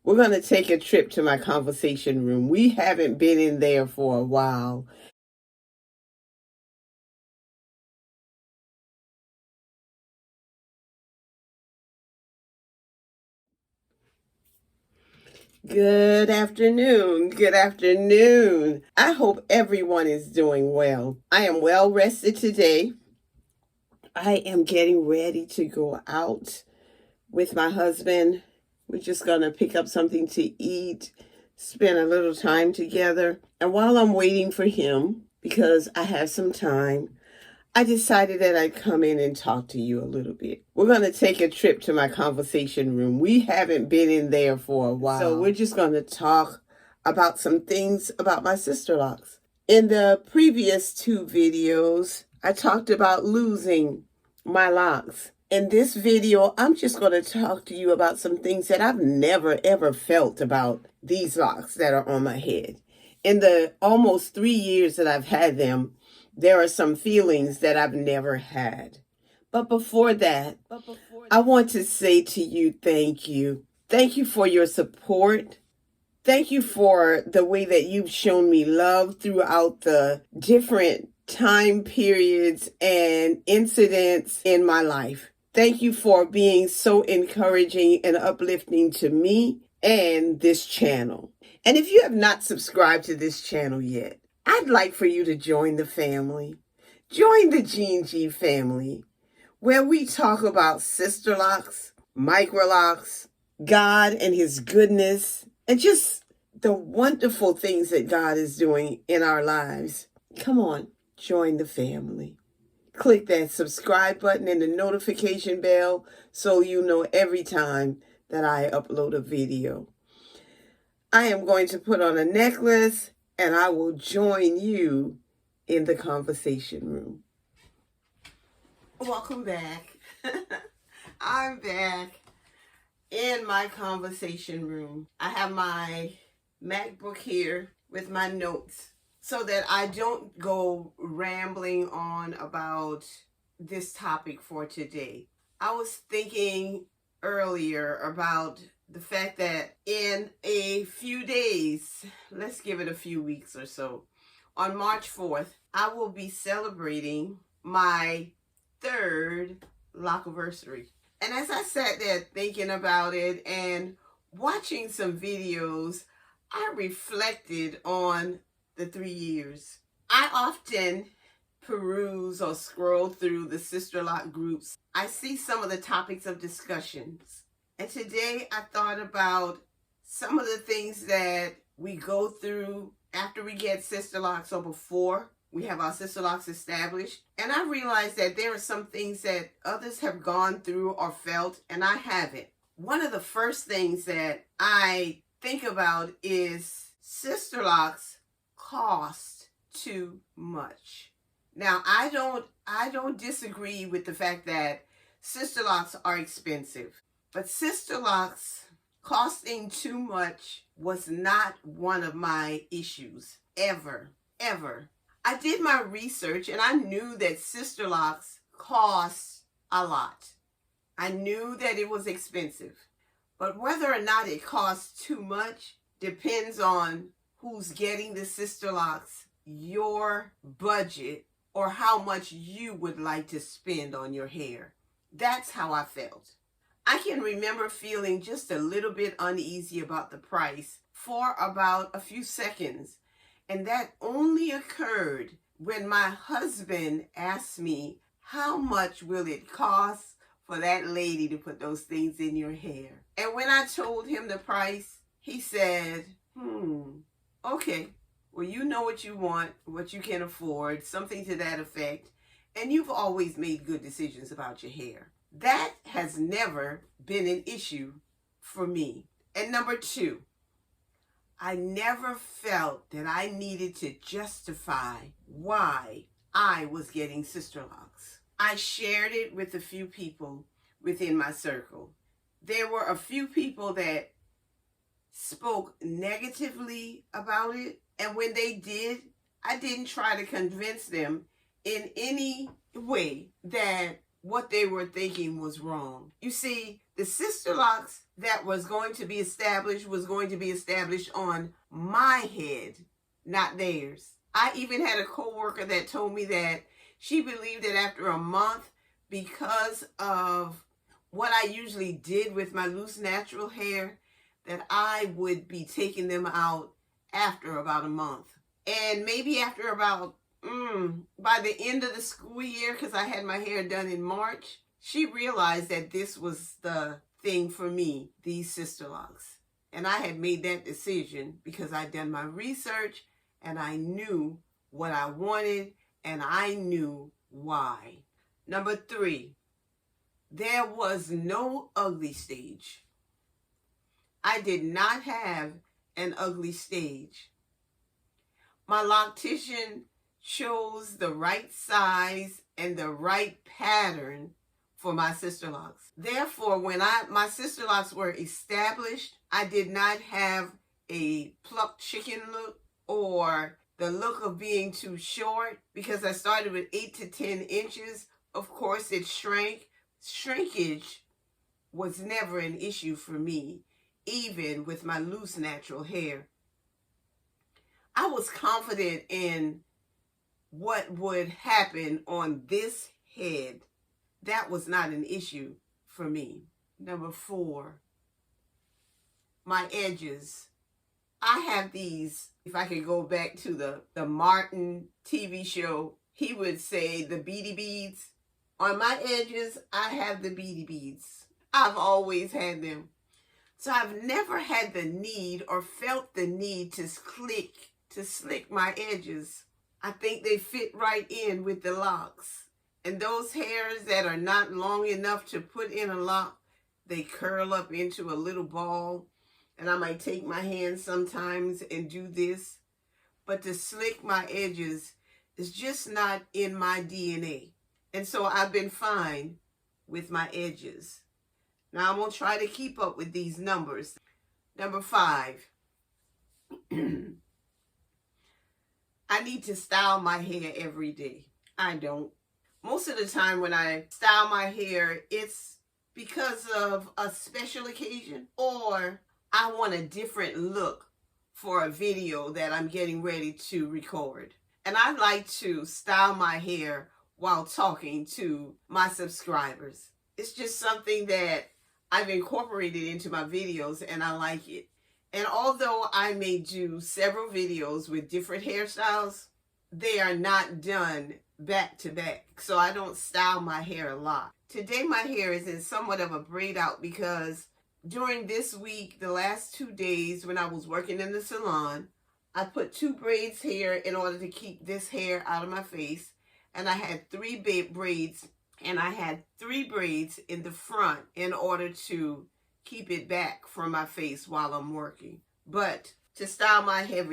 We're going to take a trip to my conversation room. We haven't been in there for a while. Good afternoon. Good afternoon. I hope everyone is doing well. I am well rested today. I am getting ready to go out with my husband. We're just going to pick up something to eat, spend a little time together. And while I'm waiting for him, because I have some time, I decided that I'd come in and talk to you a little bit. We're going to take a trip to my conversation room. We haven't been in there for a while. So we're just going to talk about some things about my Sisterlocks. In the previous 2 videos, I talked about losing my locks. In this video, I'm just going to talk to you about some things that I've never ever felt about these locks that are on my head. In the almost 3 years that I've had them, there are some feelings that I've never had. But before that, I want to say to you, thank you. Thank you for your support. Thank you for the way that you've shown me love throughout the different time periods and incidents in my life. Thank you for being so encouraging and uplifting to me and this channel. And if you have not subscribed to this channel yet, I'd like for you to join the family. Join the Gene G family, where we talk about Sisterlocks, Microlocks, God and His goodness, and just the wonderful things that God is doing in our lives. Come on, join the family. Click that subscribe button and the notification bell so you know every time that I upload a video. I am going to put on a necklace and I will join you in the conversation room. Welcome back. I'm back in my conversation room. I have my MacBook here with my notes so that I don't go rambling on about this topic for today. I was thinking earlier about the fact that in a few days, let's give it a few weeks or so, on March 4th, I will be celebrating my 3rd lockiversary. And as I sat there thinking about it and watching some videos, I reflected on the 3 years. I often peruse or scroll through the Sisterlock groups. I see some of the topics of discussions. And today I thought about some of the things that we go through after we get Sisterlocks or before we have our Sisterlocks established. And I realized that there are some things that others have gone through or felt and I haven't. One of the first things that I think about is Sisterlocks cost too much. Now, I don't disagree with the fact that Sisterlocks are expensive. But Sisterlocks costing too much was not one of my issues, ever. I did my research and I knew that Sisterlocks cost a lot. I knew that it was expensive. But whether or not it costs too much depends on who's getting the Sisterlocks, your budget, or how much you would like to spend on your hair. That's how I felt. I can remember feeling just a little bit uneasy about the price for about a few seconds. And that only occurred when my husband asked me, how much will it cost for that lady to put those things in your hair? And when I told him the price, he said, okay, well, you know what you want, what you can afford, something to that effect. And you've always made good decisions about your hair. That has never been an issue for me. And number 2, I never felt that I needed to justify why I was getting Sisterlocks. I shared it with a few people within my circle. There were a few people that spoke negatively about it. And when they did, I didn't try to convince them in any way that what they were thinking was wrong. You see, the Sisterlocks that was going to be established on my head, not theirs. I even had a coworker that told me that she believed that after a month, because of what I usually did with my loose natural hair, that I would be taking them out after about a month. And maybe after about, by the end of the school year, because I had my hair done in March, she realized that this was the thing for me, these Sisterlocks. And I had made that decision because I'd done my research and I knew what I wanted and I knew why. Number 3, there was no ugly stage. I did not have an ugly stage. My loctician chose the right size and the right pattern for my Sisterlocks. Therefore, when my Sisterlocks were established, I did not have a plucked chicken look or the look of being too short, because I started with 8 to 10 inches. Of course, it shrank. Shrinkage was never an issue for me, even with my loose natural hair. I was confident in what would happen on this head. That was not an issue for me. Number 4, my edges. I have these, if I could go back to the Martin TV show, he would say the beady beads. On my edges, I have the beady beads. I've always had them. So I've never had the need or felt the need to slick my edges. I think they fit right in with the locks. And those hairs that are not long enough to put in a lock, they curl up into a little ball. And I might take my hand sometimes and do this. But to slick my edges is just not in my DNA. And so I've been fine with my edges. Now I'm going to try to keep up with these numbers. Number 5. I need to style my hair every day. I don't. Most of the time when I style my hair, it's because of a special occasion or I want a different look for a video that I'm getting ready to record. And I like to style my hair while talking to my subscribers. It's just something that I've incorporated into my videos and I like it. And although I may do several videos with different hairstyles, they are not done back to back. So I don't style my hair a lot. Today my hair is in somewhat of a braid out because during this week, the last 2 days when I was working in the salon, I put 2 braids here in order to keep this hair out of my face. And I had 3 braids, and I had 3 braids in the front in order to keep it back from my face while I'm working. But to style my hair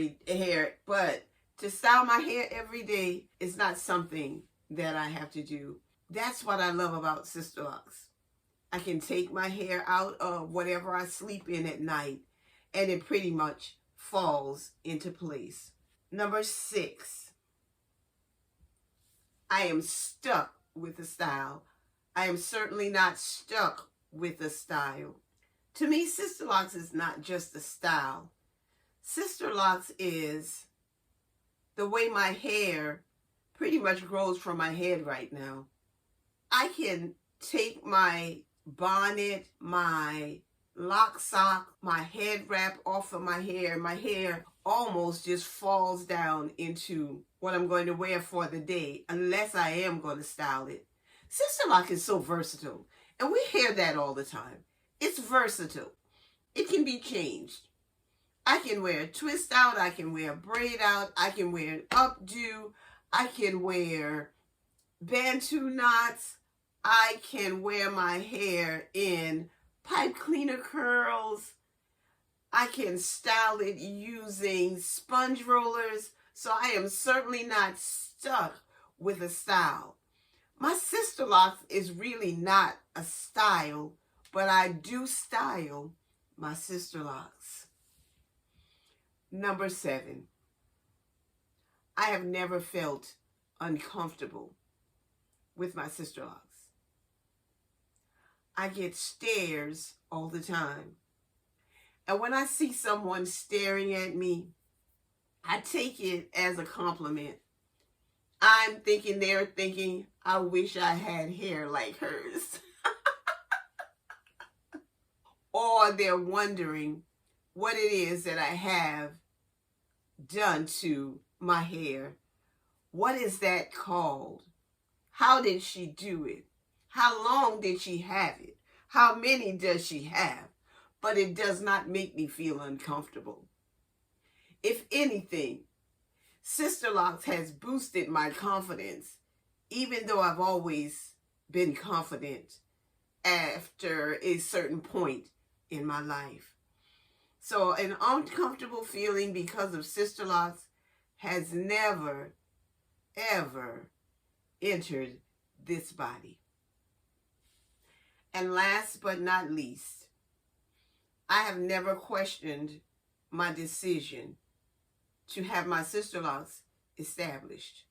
every day is not something that I have to do. That's what I love about Sisterlocks. I can take my hair out of whatever I sleep in at night, and it pretty much falls into place. Number 6. I am stuck with a style. I am certainly not stuck with a style. To me, Sisterlocks is not just a style. Sisterlocks is the way my hair pretty much grows from my head right now. I can take my bonnet, my lock sock, my head wrap off of my hair almost just falls down into what I'm going to wear for the day, unless I am going to style it. Sisterlock is so versatile, and we hear that all the time. It's versatile. It can be changed. I can wear a twist out, I can wear a braid out, I can wear an updo, I can wear bantu knots, I can wear my hair in pipe cleaner curls. I can style it using sponge rollers. So I am certainly not stuck with a style. My Sisterlocks is really not a style, but I do style my Sisterlocks. Number 7. I have never felt uncomfortable with my Sisterlocks. I get stares all the time. And when I see someone staring at me, I take it as a compliment. I'm thinking they're thinking, I wish I had hair like hers. Or they're wondering what it is that I have done to my hair. What is that called? How did she do it? How long did she have it? How many does she have? But it does not make me feel uncomfortable. If anything, Sisterlocks has boosted my confidence, even though I've always been confident after a certain point in my life. So an uncomfortable feeling because of Sisterlocks has never, ever entered this body. And last but not least, I have never questioned my decision to have my Sisterlocks established.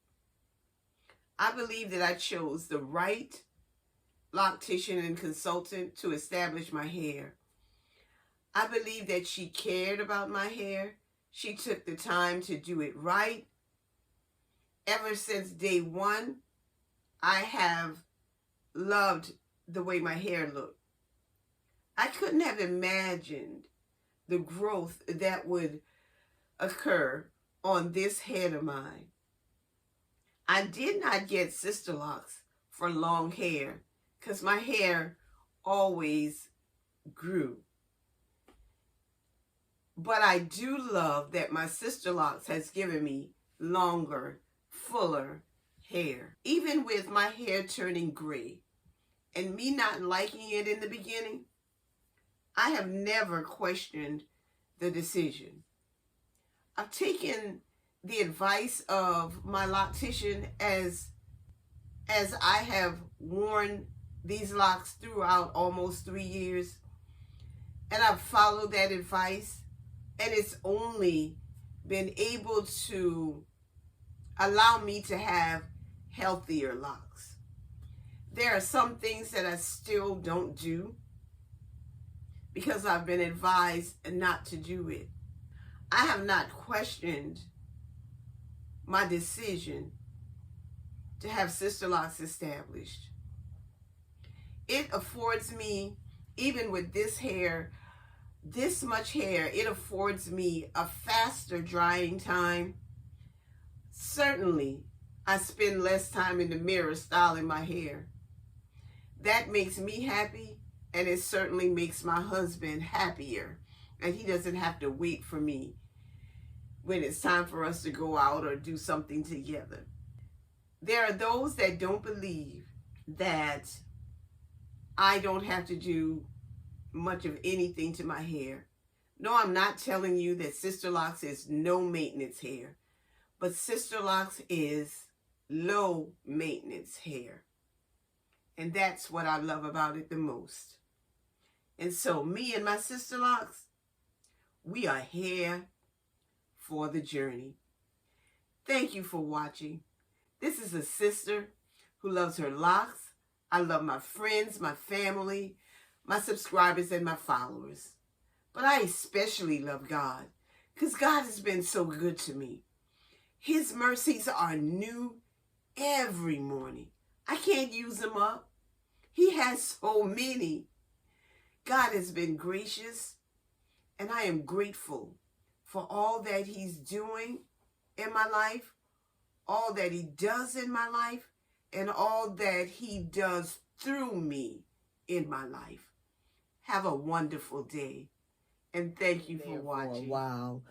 I believe that I chose the right loctician and consultant to establish my hair. I believe that she cared about my hair. She took the time to do it right. Ever since day one, I have loved the way my hair looked. I couldn't have imagined the growth that would occur on this head of mine. I did not get Sisterlocks for long hair because my hair always grew. But I do love that my Sisterlocks has given me longer, fuller hair. Even with my hair turning gray and me not liking it in the beginning, I have never questioned the decision. I've taken the advice of my loctician as I have worn these locks throughout almost 3 years. And I've followed that advice. And it's only been able to allow me to have healthier locks. There are some things that I still don't do because I've been advised not to do it. I have not questioned my decision to have Sisterlocks established. It affords me, even with this hair, this much hair, it affords me a faster drying time. Certainly, I spend less time in the mirror styling my hair. That makes me happy, and it certainly makes my husband happier. And he doesn't have to wait for me when it's time for us to go out or do something together. There are those that don't believe that I don't have to do much of anything to my hair. No, I'm not telling you that Sisterlocks is no maintenance hair, but Sisterlocks is low maintenance hair. And that's what I love about it the most. And so me and my Sisterlocks, we are here for the journey. Thank you for watching. This is a sister who loves her locks. I love my friends, my family, my subscribers, and my followers. But I especially love God because God has been so good to me. His mercies are new every morning. I can't use them up. He has so many. God has been gracious, and I am grateful for all that he's doing in my life, all that he does in my life, and all that he does through me in my life. Have a wonderful day, and thank you for watching. Wow.